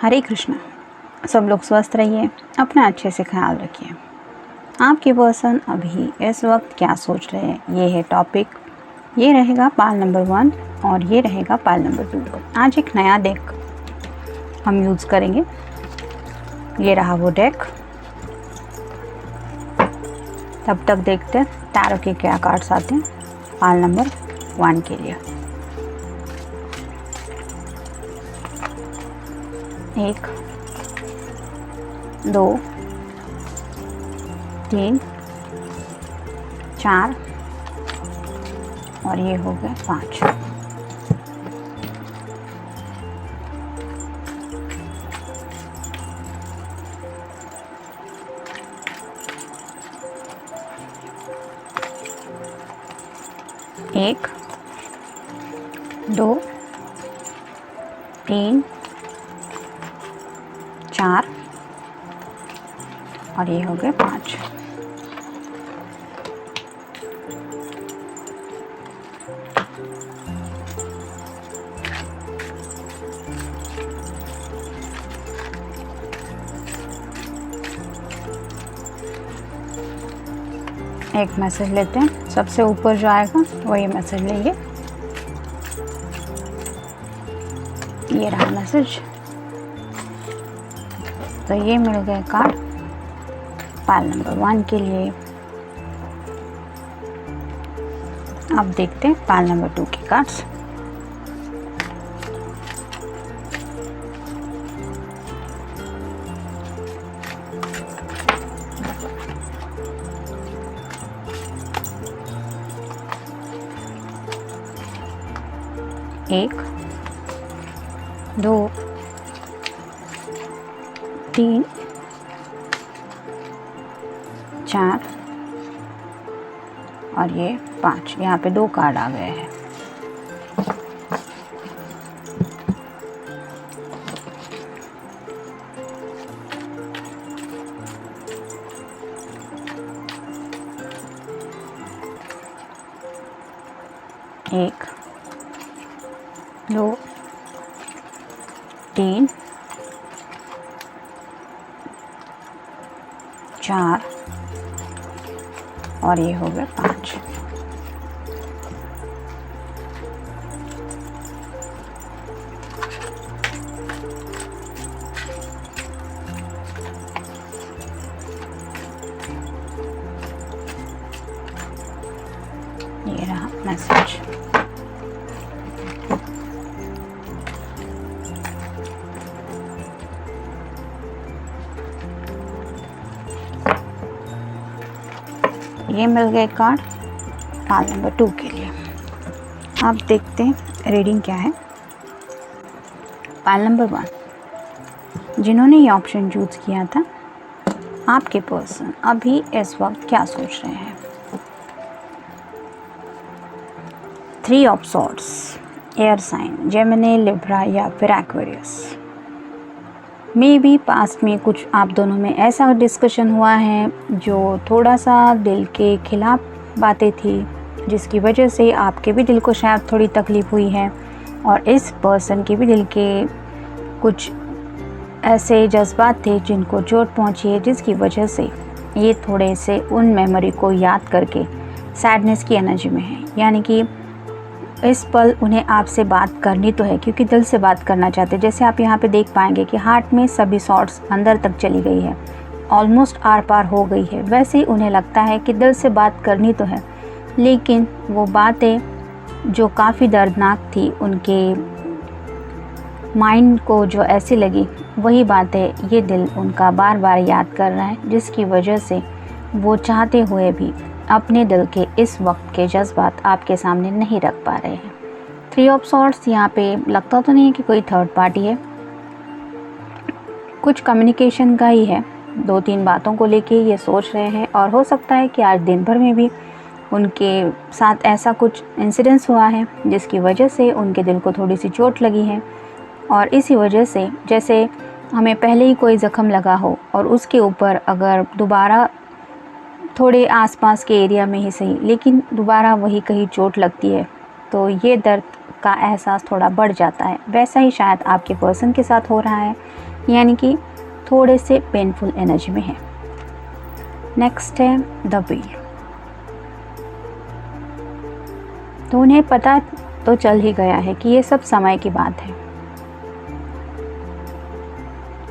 हरे कृष्णा। सब लोग स्वस्थ रहिए, अपना अच्छे से ख्याल रखिए। आपके पर्सन अभी इस वक्त क्या सोच रहे हैं, ये है टॉपिक। ये रहेगा पाल नंबर 1 और ये रहेगा पाल नंबर 2। आज एक नया डेक हम यूज़ करेंगे। ये रहा वो डेक। तब तक देखते हैं टैरो के क्या कार्ड्स आते हैं पाल नंबर 1 के लिए। 1 2 3 4 और ये हो गया 5। एक 2 3 4 और ये हो गए 5। एक मैसेज लेते हैं, सबसे ऊपर जो आएगा वही मैसेज लेंगे। ये रहा मैसेज। तो ये मिल गए कार्ड पाल नंबर 1 के लिए। अब देखते हैं पाल नंबर 2 के कार्ड्स। एक 2 3 4 और ये 5। यहाँ पे 2 कार्ड आ गए हैं। एक 2 3 4 और ये हो गए 5। ये रहा मैसेज। ये मिल गए कार्ड पाल नंबर 2 के लिए। आप देखते हैं रीडिंग क्या है। पाल नंबर 1, जिन्होंने ये ऑप्शन चूज किया था, आपके पर्सन अभी इस वक्त क्या सोच रहे हैं। 3 of swords, air sign, Gemini, Libra या फिर एक्वेरियस। मे बी पास्ट में कुछ आप दोनों में ऐसा डिस्कशन हुआ है जो थोड़ा सा दिल के खिलाफ बातें थी, जिसकी वजह से आपके भी दिल को शायद थोड़ी तकलीफ़ हुई है और इस पर्सन के भी दिल के कुछ ऐसे जज्बात थे जिनको चोट पहुंची है, जिसकी वजह से ये थोड़े से उन मेमोरी को याद करके सैडनेस की एनर्जी में है। यानी कि इस पल उन्हें आपसे बात करनी तो है, क्योंकि दिल से बात करना चाहते हैं। जैसे आप यहाँ पे देख पाएंगे कि हार्ट में सभी सॉर्ट्स अंदर तक चली गई है, ऑलमोस्ट आर पार हो गई है। वैसे ही उन्हें लगता है कि दिल से बात करनी तो है, लेकिन वो बातें जो काफ़ी दर्दनाक थी उनके माइंड को जो ऐसी लगी, वही बातें ये दिल उनका बार बार याद कर रहा है, जिसकी वजह से वो चाहते हुए भी अपने दिल के इस वक्त के जज्बात आपके सामने नहीं रख पा रहे हैं। 3 ऑफ सॉर्ड्स यहाँ पे लगता तो नहीं है कि कोई थर्ड पार्टी है, कुछ कम्युनिकेशन का ही है। 2-3 बातों को लेके ये सोच रहे हैं और हो सकता है कि आज दिन भर में भी उनके साथ ऐसा कुछ इंसिडेंस हुआ है जिसकी वजह से उनके दिल को थोड़ी सी चोट लगी है। और इसी वजह से जैसे हमें पहले ही कोई ज़ख्म लगा हो और उसके ऊपर अगर दोबारा थोड़े आसपास के एरिया में ही सही, लेकिन दोबारा वही कहीं चोट लगती है तो ये दर्द का एहसास थोड़ा बढ़ जाता है। वैसा ही शायद आपके पर्सन के साथ हो रहा है। यानी कि थोड़े से पेनफुल एनर्जी में है। नेक्स्ट है द व्हील। तो उन्हें पता तो चल ही गया है कि ये सब समय की बात है।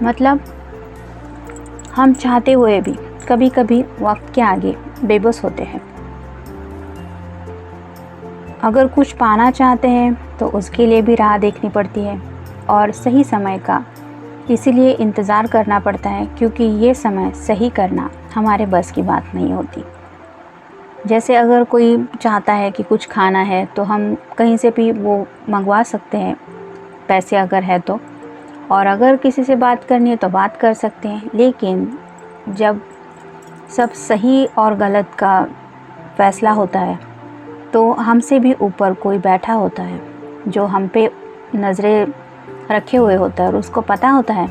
मतलब हम चाहते हुए भी कभी कभी वक्त के आगे बेबस होते हैं। अगर कुछ पाना चाहते हैं तो उसके लिए भी राह देखनी पड़ती है और सही समय का इसीलिए इंतज़ार करना पड़ता है, क्योंकि ये समय सही करना हमारे बस की बात नहीं होती। जैसे अगर कोई चाहता है कि कुछ खाना है तो हम कहीं से भी वो मंगवा सकते हैं, पैसे अगर है तो, और अगर किसी से बात करनी है तो बात कर सकते हैं। लेकिन जब सब सही और गलत का फैसला होता है तो हमसे भी ऊपर कोई बैठा होता है जो हम पे नज़रें रखे हुए होता है और उसको पता होता है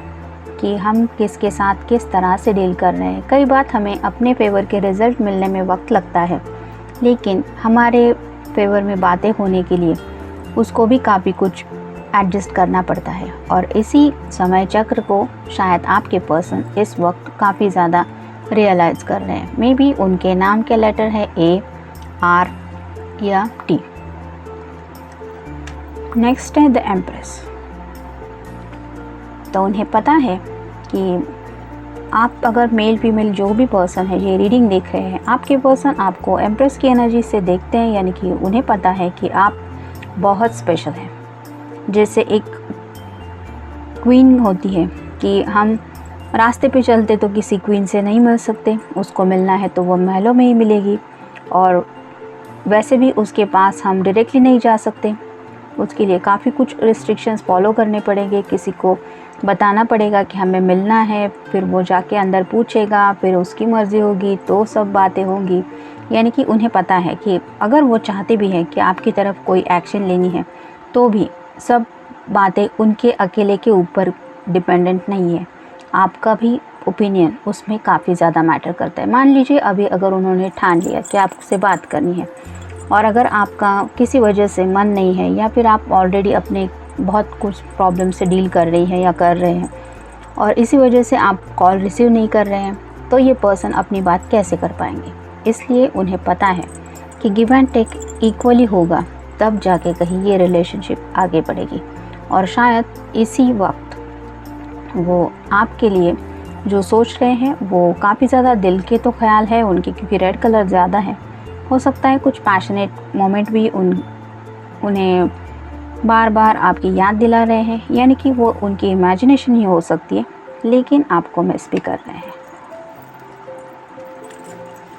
कि हम किसके साथ किस तरह से डील कर रहे हैं। कई बार हमें अपने फेवर के रिज़ल्ट मिलने में वक्त लगता है, लेकिन हमारे फेवर में बातें होने के लिए उसको भी काफ़ी कुछ एडजस्ट करना पड़ता है। और इसी समय चक्र को शायद आपके पर्सन इस वक्त काफ़ी ज़्यादा रियलाइज़ कर रहे हैं। मे बी उनके नाम के लेटर है A, R या T। नेक्स्ट है द एम्प्रेस। तो उन्हें पता है कि आप अगर मेल फीमेल जो भी पर्सन है ये रीडिंग देख रहे हैं, आपके पर्सन आपको एम्प्रेस की एनर्जी से देखते हैं, यानी कि उन्हें पता है कि आप बहुत स्पेशल हैं। जैसे एक क्वीन होती है कि हम रास्ते पे चलते तो किसी क्वीन से नहीं मिल सकते, उसको मिलना है तो वो महलों में ही मिलेगी, और वैसे भी उसके पास हम डायरेक्टली नहीं जा सकते, उसके लिए काफ़ी कुछ रिस्ट्रिक्शंस फॉलो करने पड़ेंगे। किसी को बताना पड़ेगा कि हमें मिलना है, फिर वो जाके अंदर पूछेगा, फिर उसकी मर्ज़ी होगी तो सब बातें होंगी। यानी कि उन्हें पता है कि अगर वो चाहते भी हैं कि आपकी तरफ कोई एक्शन लेनी है तो भी सब बातें उनके अकेले के ऊपर डिपेंडेंट नहीं है। आपका भी ओपिनियन उसमें काफ़ी ज़्यादा मैटर करता है। मान लीजिए अभी अगर उन्होंने ठान लिया कि आपसे बात करनी है, और अगर आपका किसी वजह से मन नहीं है, या फिर आप ऑलरेडी अपने बहुत कुछ प्रॉब्लम से डील कर रही हैं या कर रहे हैं और इसी वजह से आप कॉल रिसीव नहीं कर रहे हैं, तो ये पर्सन अपनी बात कैसे कर पाएंगे। इसलिए उन्हें पता है कि गिव एंड टेक इक्वली होगा, तब जाके कहीं ये रिलेशनशिप आगे बढ़ेगी। और शायद इसी वक्त वो आपके लिए जो सोच रहे हैं वो काफ़ी ज़्यादा दिल के तो ख्याल है उनके, क्योंकि रेड कलर ज़्यादा है। हो सकता है कुछ पैशनेट मोमेंट भी उन्हें बार बार आपकी याद दिला रहे हैं, यानी कि वो उनकी इमेजिनेशन ही हो सकती है, लेकिन आपको मिस भी कर रहे हैं।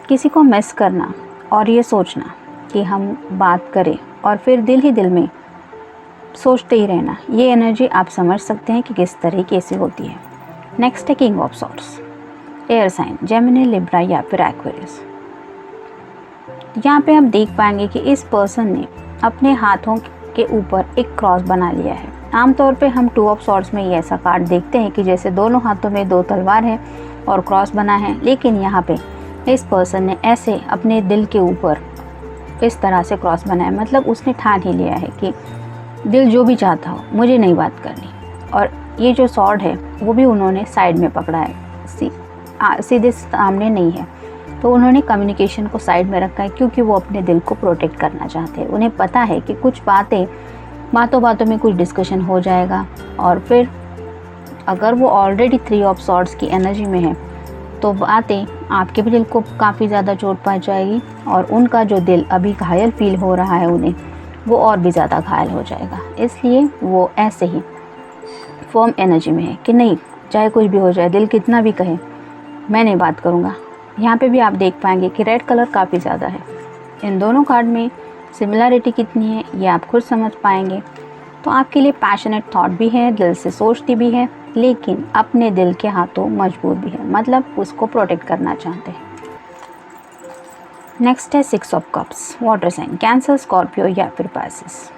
किसी को मिस करना और ये सोचना कि हम बात करें और फिर दिल ही दिल में सोचते ही रहना, ये एनर्जी आप समझ सकते हैं कि किस तरीके से होती है। नेक्स्ट है king of swords, air sign, Gemini, Libra या फिर एक्वेरियस। यहाँ पे हम देख पाएंगे कि इस पर्सन ने अपने हाथों के ऊपर एक क्रॉस बना लिया है। आमतौर पे हम टू ऑफ सॉर्ड्स में ये ऐसा कार्ड देखते हैं कि जैसे दोनों हाथों में दो तलवार है और क्रॉस बना है, लेकिन यहाँ पे इस पर्सन ने ऐसे अपने दिल के ऊपर इस तरह से क्रॉस बनाया। मतलब उसने ठान ही लिया है कि दिल जो भी चाहता हो, मुझे नहीं बात करनी। और ये जो सॉर्ड है वो भी उन्होंने साइड में पकड़ा है, सीधे सामने नहीं है। तो उन्होंने कम्युनिकेशन को साइड में रखा है, क्योंकि वो अपने दिल को प्रोटेक्ट करना चाहते हैं। उन्हें पता है कि कुछ बातों बातों में कुछ डिस्कशन हो जाएगा, और फिर अगर वो ऑलरेडी 3 ऑफ सॉर्ड्स की एनर्जी में है तो बातें आपके भी दिल को काफ़ी ज़्यादा चोट पहुंचाएगी, और उनका जो दिल अभी घायल फील हो रहा है उन्हें, वो और भी ज़्यादा घायल हो जाएगा। इसलिए वो ऐसे ही फर्म एनर्जी में है कि नहीं, चाहे कुछ भी हो जाए, दिल कितना भी कहे, मैं नहीं बात करूँगा। यहाँ पे भी आप देख पाएंगे कि रेड कलर काफ़ी ज़्यादा है। इन दोनों कार्ड में सिमिलरिटी कितनी है ये आप खुद समझ पाएंगे। तो आपके लिए पैशनेट थॉट भी है, दिल से सोचती भी है, लेकिन अपने दिल के हाथों मजबूर भी है, मतलब उसको प्रोटेक्ट करना चाहते हैं। नेक्स्ट है 6 of cups, water sign, Cancer, Scorpio या फिर पाइसेस।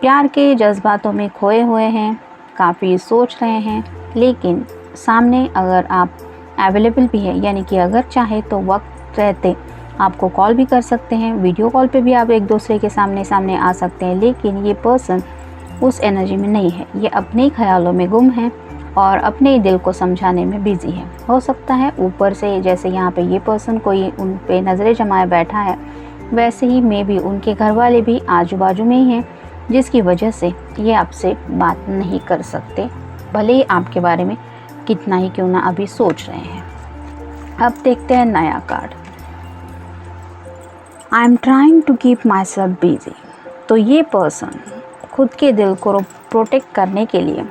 प्यार के जज्बातों में खोए हुए हैं, काफ़ी सोच रहे हैं, लेकिन सामने अगर आप अवेलेबल भी है, यानी कि अगर चाहे तो वक्त रहते आपको कॉल भी कर सकते हैं, वीडियो कॉल पे भी आप एक दूसरे के सामने आ सकते हैं। लेकिन ये पर्सन उस एनर्जी में नहीं है, ये अपने ही ख्यालों में गुम है और अपने ही दिल को समझाने में बिजी है। हो सकता है ऊपर से जैसे यहाँ पे ये पर्सन कोई उन पे नज़रें जमाए बैठा है, वैसे ही मे भी उनके घर वाले भी आजू बाजू में ही हैं, जिसकी वजह से ये आपसे बात नहीं कर सकते, भले ही आपके बारे में कितना ही क्यों ना अभी सोच रहे हैं। अब देखते हैं नया card, I am trying to keep myself busy. तो ये पर्सन खुद के दिल को प्रोटेक्ट करने के लिए,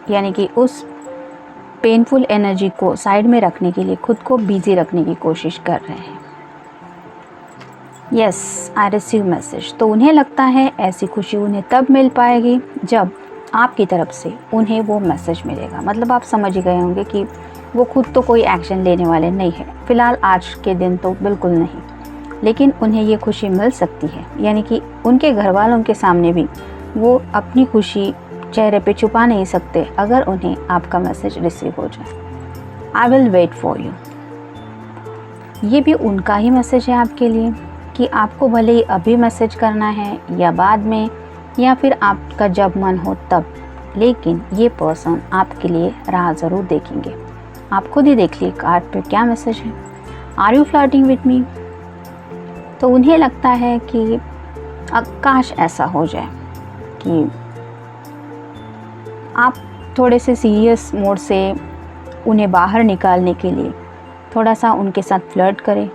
यानी कि उस पेनफुल एनर्जी को साइड में रखने के लिए खुद को बिजी रखने की कोशिश कर रहे हैं। Yes, I receive message. तो उन्हें लगता है ऐसी खुशी उन्हें तब मिल पाएगी जब आपकी तरफ से उन्हें वो मैसेज मिलेगा। मतलब आप समझ ही गए होंगे कि वो खुद तो कोई एक्शन लेने वाले नहीं है, फ़िलहाल आज के दिन तो बिल्कुल नहीं, लेकिन उन्हें ये खुशी मिल सकती है। यानी कि उनके घर वालों के सामने भी वो अपनी खुशी चेहरे पे छुपा नहीं सकते अगर उन्हें आपका मैसेज रिसीव हो जाए। I will wait for you, ये भी उनका ही मैसेज है आपके लिए कि आपको भले ही अभी मैसेज करना है या बाद में या फिर आपका जब मन हो तब, लेकिन ये पर्सन आपके लिए राह ज़रूर देखेंगे। आप खुद ही देख लीजिए कार्ड पे क्या मैसेज है। Are you flirting with me? तो उन्हें लगता है कि काश ऐसा हो जाए कि आप थोड़े से सीरियस मोड से उन्हें बाहर निकालने के लिए थोड़ा सा उनके साथ फ्लर्ट करें।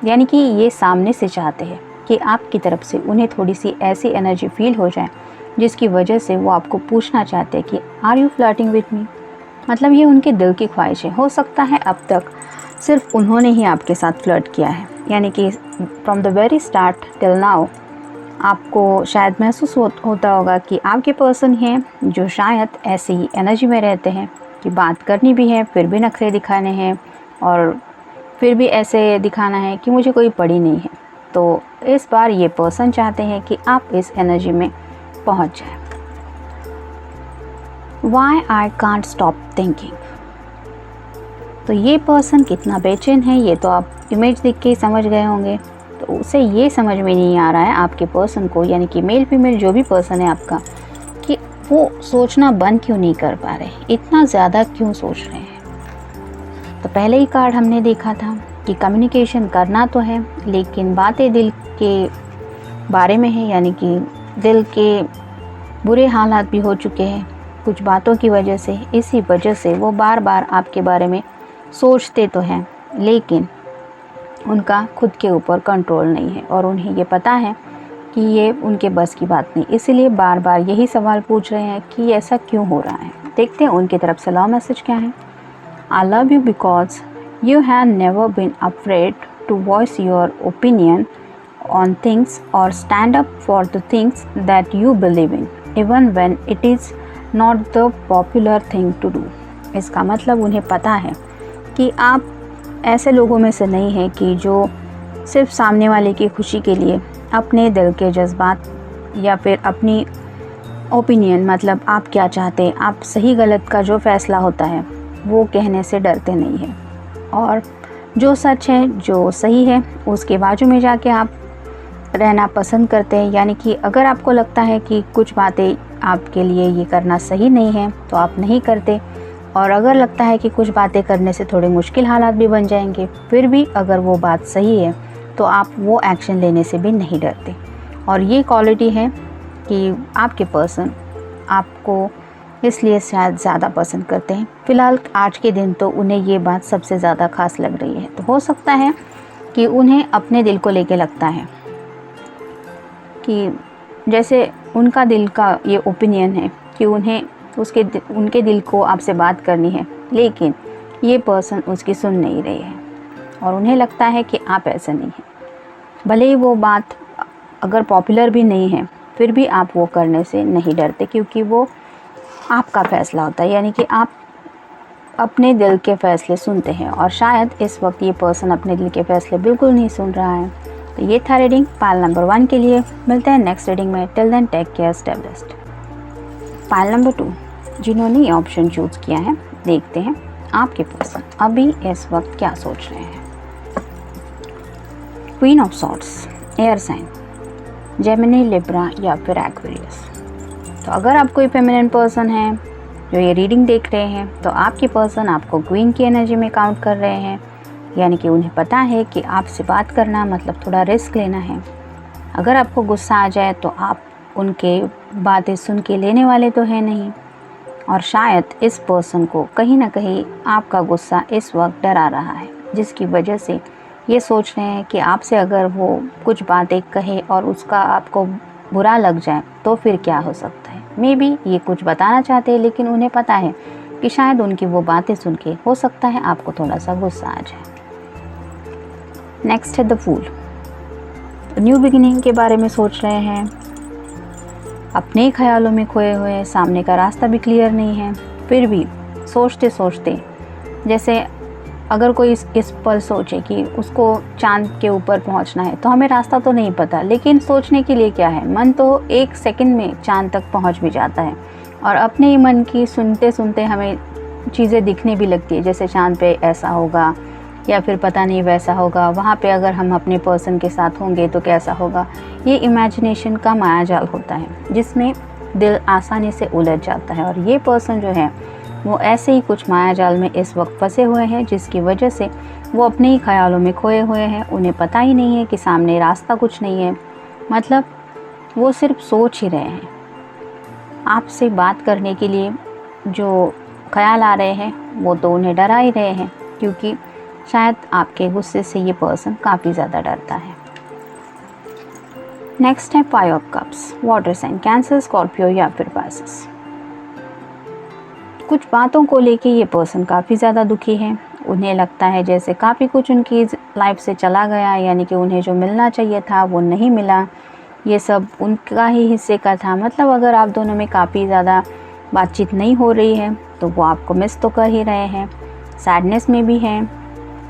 यानी कि ये सामने से चाहते हैं कि आपकी तरफ से उन्हें थोड़ी सी ऐसी एनर्जी फील हो जाए जिसकी वजह से वो आपको पूछना चाहते हैं कि are you flirting with me. मतलब ये उनके दिल की ख्वाहिश है। हो सकता है अब तक सिर्फ उन्होंने ही आपके साथ फ्लर्ट किया है, यानी कि from the very start till now आपको शायद महसूस होता होगा कि आपके पर्सन हैं जो शायद ऐसी एनर्जी में रहते हैं कि बात करनी भी है फिर भी नखरे दिखाने हैं और फिर भी ऐसे दिखाना है कि मुझे कोई पड़ी नहीं है। तो इस बार ये पर्सन चाहते हैं कि आप इस एनर्जी में पहुंच जाएं। Why I can't stop thinking। तो ये पर्सन कितना बेचैन है ये तो आप इमेज देख के ही समझ गए होंगे। तो उसे ये समझ में नहीं आ रहा है आपके पर्सन को, यानी कि मेल फीमेल जो भी पर्सन है आपका, कि वो सोचना बंद क्यों नहीं कर पा रहे, इतना ज़्यादा क्यों सोच रहे हैं। तो पहले ही कार्ड हमने देखा था कि कम्युनिकेशन करना तो है लेकिन बातें दिल के बारे में है, यानी कि दिल के बुरे हालात भी हो चुके हैं कुछ बातों की वजह से। इसी वजह से वो बार बार आपके बारे में सोचते तो हैं लेकिन उनका खुद के ऊपर कंट्रोल नहीं है और उन्हें ये पता है कि ये उनके बस की बात नहीं, इसीलिए बार बार यही सवाल पूछ रहे हैं कि ऐसा क्यों हो रहा है। देखते हैं उनकी तरफ से लव मैसेज क्या है। I love you because you have never been afraid to voice your opinion on things और stand up for the things that you believe in even when it is not the popular thing to do. इसका मतलब उन्हें पता है कि आप ऐसे लोगों में से नहीं हैं कि जो सिर्फ सामने वाले की खुशी के लिए अपने दिल के जज्बात या फिर अपनी ओपिनियन, मतलब आप क्या चाहते हैं, आप सही गलत का जो फ़ैसला होता है वो कहने से डरते नहीं हैं और जो सच है जो सही है उसके बाजू में जाके आप रहना पसंद करते हैं। यानी कि अगर आपको लगता है कि कुछ बातें आपके लिए ये करना सही नहीं है तो आप नहीं करते, और अगर लगता है कि कुछ बातें करने से थोड़े मुश्किल हालात भी बन जाएंगे फिर भी अगर वो बात सही है तो आप वो एक्शन लेने से भी नहीं डरते। और ये क्वालिटी है कि आपके पर्सन आपको इसलिए शायद ज़्यादा पसंद करते हैं। फ़िलहाल आज के दिन तो उन्हें ये बात सबसे ज़्यादा खास लग रही है। तो हो सकता है कि उन्हें अपने दिल को लेके लगता है कि जैसे उनका दिल का ये ओपिनियन है कि उन्हें उनके दिल को आपसे बात करनी है लेकिन ये पर्सन उसकी सुन नहीं रही है और उन्हें लगता है कि आप ऐसे नहीं हैं। भले ही वो बात अगर पॉपुलर भी नहीं है फिर भी आप वो करने से नहीं डरते क्योंकि वो आपका फ़ैसला होता है, यानी कि आप अपने दिल के फ़ैसले सुनते हैं और शायद इस वक्त ये पर्सन अपने दिल के फ़ैसले बिल्कुल नहीं सुन रहा है। तो ये था रीडिंग पाइल नंबर 1 के लिए। मिलते हैं नेक्स्ट रीडिंग में। Till then take care, stay blessed. Pile number 2 जिन्होंने ये ऑप्शन चूज़ किया है, देखते हैं आपके पर्सन अभी इस वक्त क्या सोच रहे हैं। Queen of swords, air sign, Gemini, Libra या फिर एक्वेरियस। तो अगर आप कोई फेमिनिन पर्सन है जो ये रीडिंग देख रहे हैं, तो आपके पर्सन आपको क्वीन की एनर्जी में काउंट कर रहे हैं, यानी कि उन्हें पता है कि आपसे बात करना मतलब थोड़ा रिस्क लेना है। अगर आपको गुस्सा आ जाए तो आप उनके बातें सुन के लेने वाले तो हैं नहीं, और शायद इस पर्सन को कहीं ना कहीं आपका गुस्सा इस वक्त डरा रहा है, जिसकी वजह से ये सोच रहे हैं कि आपसे अगर वो कुछ बातें कहे और उसका आपको बुरा लग जाए तो फिर क्या हो सकता है। मे बी ये कुछ बताना चाहते हैं, लेकिन उन्हें पता है कि शायद उनकी वो बातें सुन के हो सकता है आपको थोड़ा सा गुस्सा आ जाए। नेक्स्ट है द फूल। न्यू बिगिनिंग के बारे में सोच रहे हैं, अपने ही ख्यालों में खोए हुए, सामने का रास्ता भी क्लियर नहीं है, फिर भी सोचते सोचते, जैसे अगर कोई इस पल सोचे कि उसको चांद के ऊपर पहुंचना है, तो हमें रास्ता तो नहीं पता, लेकिन सोचने के लिए क्या है, मन तो एक सेकंड में चांद तक पहुंच भी जाता है, और अपने ही मन की सुनते सुनते हमें चीज़ें दिखने भी लगती है, जैसे चांद पे ऐसा होगा या फिर पता नहीं वैसा होगा, वहाँ पे अगर हम अपने पर्सन के साथ होंगे तो कैसा होगा। ये इमेजिनेशन का मायाजाल होता है जिसमें दिल आसानी से उलझ जाता है, और ये पर्सन जो है वो ऐसे ही कुछ मायाजाल में इस वक्त फंसे हुए हैं, जिसकी वजह से वो अपने ही ख्यालों में खोए हुए हैं। उन्हें पता ही नहीं है कि सामने रास्ता कुछ नहीं है, मतलब वो सिर्फ सोच ही रहे हैं। आपसे बात करने के लिए जो ख्याल आ रहे हैं वो तो उन्हें डरा ही रहे हैं, क्योंकि शायद आपके गुस्से से ये पर्सन काफ़ी ज़्यादा डरता है। नेक्स्ट है 5 of cups. Water sign, Cancer, Scorpio या फिर पाइसेस। कुछ बातों को लेके ये पर्सन काफ़ी ज़्यादा दुखी है। उन्हें लगता है जैसे काफ़ी कुछ उनकी लाइफ से चला गया, यानी कि उन्हें जो मिलना चाहिए था वो नहीं मिला, ये सब उनका ही हिस्से का था। मतलब अगर आप दोनों में काफ़ी ज़्यादा बातचीत नहीं हो रही है तो वो आपको मिस तो कर ही रहे हैं, सैडनेस में भी हैं,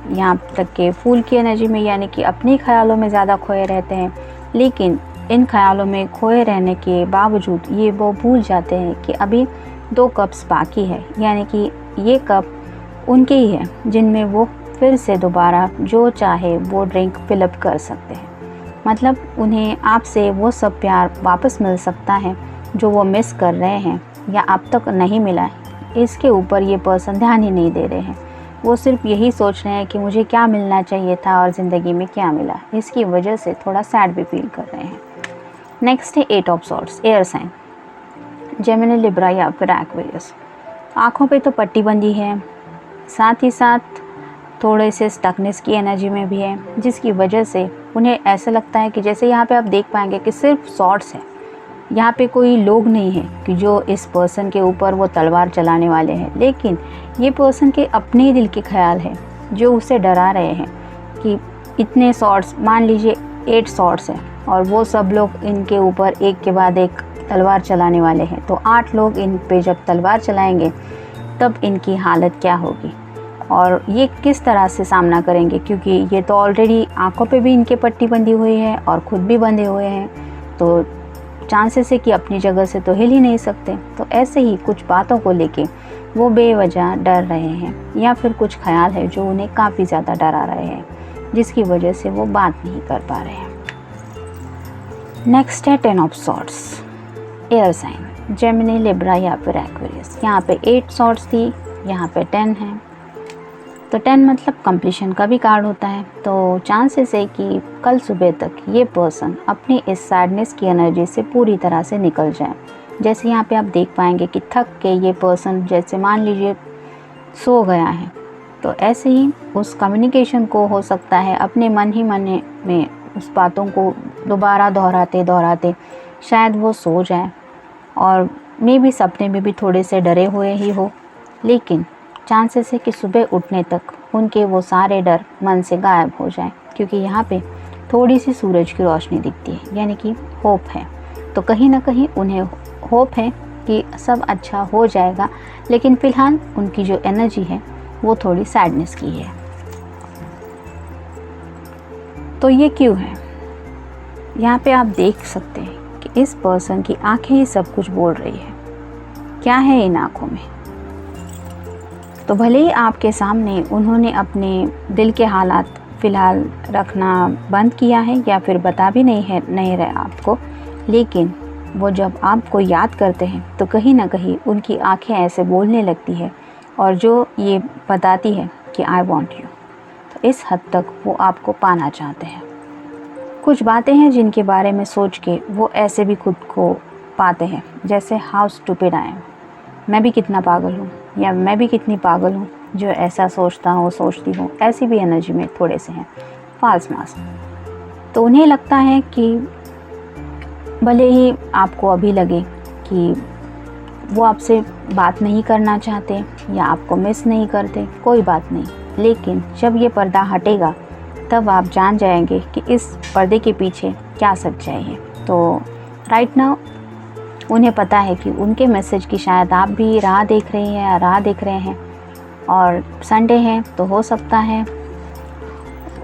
यहाँ तक के फूल की एनर्जी में, यानी कि अपने ख्यालों में ज़्यादा खोए रहते हैं। लेकिन इन ख्यालों में खोए रहने के बावजूद ये वो भूल जाते हैं कि अभी 2 कप्स बाकी है, यानी कि ये कप उनके ही है जिनमें वो फिर से दोबारा जो चाहे वो ड्रिंक फिलअप कर सकते हैं। मतलब उन्हें आपसे वो सब प्यार वापस मिल सकता है जो वो मिस कर रहे हैं या अब तक नहीं मिला है। इसके ऊपर ये पर्सन ध्यान ही नहीं दे रहे हैं, वो सिर्फ यही सोच रहे हैं कि मुझे क्या मिलना चाहिए था और ज़िंदगी में क्या मिला। इसकी वजह से थोड़ा सैड भी फील कर रहे हैं। नेक्स्ट है 8 of swords. Air sign, Gemini, Libra या फिर एक्वेरियस। आँखों पे तो पट्टी बंदी है, साथ ही साथ थोड़े से स्टकनेस की एनर्जी में भी है, जिसकी वजह से उन्हें ऐसा लगता है कि जैसे यहाँ पे आप देख पाएंगे कि सिर्फ सॉर्ड्स है, यहाँ पे कोई लोग नहीं है कि जो इस पर्सन के ऊपर वो तलवार चलाने वाले हैं। लेकिन ये पर्सन के अपने ही दिल के ख्याल है जो उसे डरा रहे हैं कि इतने सॉर्ड्स, मान लीजिए 8 सॉर्ड्स हैं और वो सब लोग इनके ऊपर एक के बाद एक तलवार चलाने वाले हैं, तो 8 लोग इन पे जब तलवार चलाएंगे तब इनकी हालत क्या होगी और ये किस तरह से सामना करेंगे, क्योंकि ये तो ऑलरेडी आंखों पे भी इनके पट्टी बंधी हुई है और ख़ुद भी बंधे हुए हैं, तो चांसेस है कि अपनी जगह से तो हिल ही नहीं सकते। तो ऐसे ही कुछ बातों को लेके वो बेवजह डर रहे हैं, या फिर कुछ ख्याल है जो उन्हें काफ़ी ज़्यादा डरा रहे हैं, जिसकी वजह से वो बात नहीं कर पा रहे हैं। नेक्स्ट है 10 of swords. Air sign, Gemini, Libra या फिर एक्वेरियस। यहाँ पे 8 सॉर्ड्स थी, यहाँ पे 10 है, तो 10 मतलब कंप्लीशन का भी कार्ड होता है। तो चांसेस है कि कल सुबह तक ये पर्सन अपनी इस सैडनेस की एनर्जी से पूरी तरह से निकल जाए। जैसे यहाँ पे आप देख पाएंगे कि थक के ये पर्सन जैसे मान लीजिए सो गया है, तो ऐसे ही उस कम्युनिकेशन को हो सकता है अपने मन ही मन में उस बातों को दोबारा दोहराते दोहराते शायद वो सो जाए, और मे भी सपने में भी थोड़े से डरे हुए ही हो, लेकिन चांसेस है कि सुबह उठने तक उनके वो सारे डर मन से गायब हो जाएं, क्योंकि यहाँ पे थोड़ी सी सूरज की रोशनी दिखती है, यानी कि होप है। तो कहीं ना कहीं उन्हें होप है कि सब अच्छा हो जाएगा, लेकिन फ़िलहाल उनकी जो एनर्जी है वो थोड़ी सैडनेस की है। तो ये क्यों है, यहाँ पे आप देख सकते हैं कि इस पर्सन की आंखें ही सब कुछ बोल रही है। क्या है इन आँखों में? तो भले ही आपके सामने उन्होंने अपने दिल के हालात फ़िलहाल रखना बंद किया है या फिर बता भी नहीं रहे आपको, लेकिन वो जब आपको याद करते हैं तो कहीं ना कहीं उनकी आंखें ऐसे बोलने लगती है और जो ये बताती है कि आई वॉन्ट यू। तो इस हद तक वो आपको पाना चाहते हैं। कुछ बातें हैं जिनके बारे में सोच के वो ऐसे भी खुद को पाते हैं, जैसे हाउ स्टूपिड आई एम, मैं भी कितना पागल हूँ, या मैं भी कितनी पागल हूँ जो ऐसा सोचता हूँ सोचती हूँ। ऐसी भी एनर्जी में थोड़े से हैं फॉल्स मास्क। तो उन्हें लगता है कि भले ही आपको अभी लगे कि वो आपसे बात नहीं करना चाहते या आपको मिस नहीं करते, कोई बात नहीं, लेकिन जब ये पर्दा हटेगा तब आप जान जाएंगे कि इस पर्दे के पीछे क्या सच्चाई है। तो राइट नाउ उन्हें पता है कि उनके मैसेज की शायद आप भी राह देख रही हैं या राह देख रहे हैं, और संडे है तो हो सकता है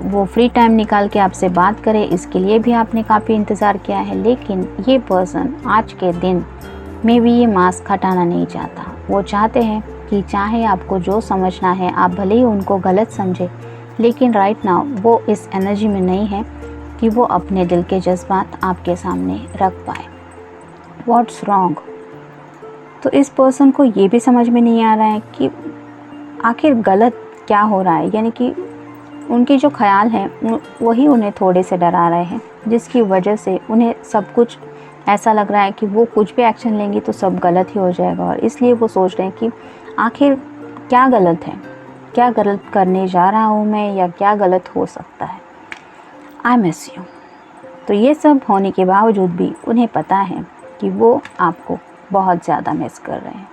वो फ्री टाइम निकाल के आपसे बात करे, इसके लिए भी आपने काफ़ी इंतज़ार किया है। लेकिन ये पर्सन आज के दिन में भी ये मास्क हटाना नहीं चाहता। वो चाहते हैं कि चाहे आपको जो समझना है, आप भले ही उनको गलत समझे, लेकिन राइट नाउ वो इस एनर्जी में नहीं है कि वो अपने दिल के जज्बात आपके सामने रख पाए। What's wrong? तो इस पर्सन को ये भी समझ में नहीं आ रहा है कि आखिर गलत क्या हो रहा है, यानी कि उनके जो ख्याल हैं वही उन्हें थोड़े से डरा रहे हैं, जिसकी वजह से उन्हें सब कुछ ऐसा लग रहा है कि वो कुछ भी एक्शन लेंगी तो सब गलत ही हो जाएगा, और इसलिए वो सोच रहे हैं कि आखिर क्या गलत है, क्या गलत करने जा रहा हूँ मैं, या क्या गलत हो सकता है। I miss you. तो ये सब होने के बावजूद भी उन्हें पता है कि वो आपको बहुत ज़्यादा मिस कर रहे हैं।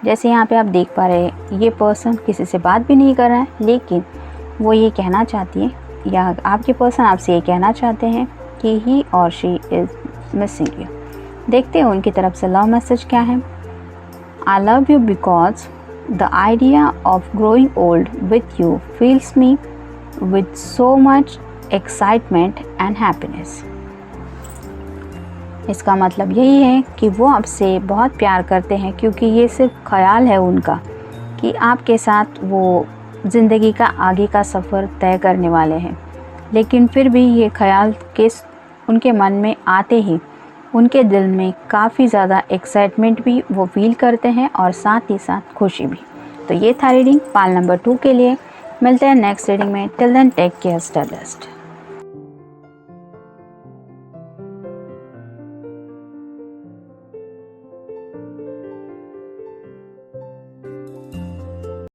जैसे यहाँ पे आप देख पा रहे हैं, ये पर्सन किसी से बात भी नहीं कर रहा है, लेकिन वो ये कहना चाहती है, या आपके पर्सन आपसे ये कहना चाहते हैं कि ही और शी इज़ मिसिंग यू। देखते हैं उनकी तरफ से लव मैसेज क्या है। I love you because the idea of growing old with you feels me with so much excitement and happiness. इसका मतलब यही है कि वो आपसे बहुत प्यार करते हैं, क्योंकि ये सिर्फ ख्याल है उनका कि आपके साथ वो ज़िंदगी का आगे का सफ़र तय करने वाले हैं। लेकिन फिर भी ये ख्याल के उनके मन में आते ही उनके दिल में काफ़ी ज़्यादा एक्साइटमेंट भी वो फील करते हैं, और साथ ही साथ खुशी भी। तो ये था रीडिंग पाल नंबर 2 के लिए। मिलते हैं नेक्स्ट रीडिंग में। Till then take care, stay blessed.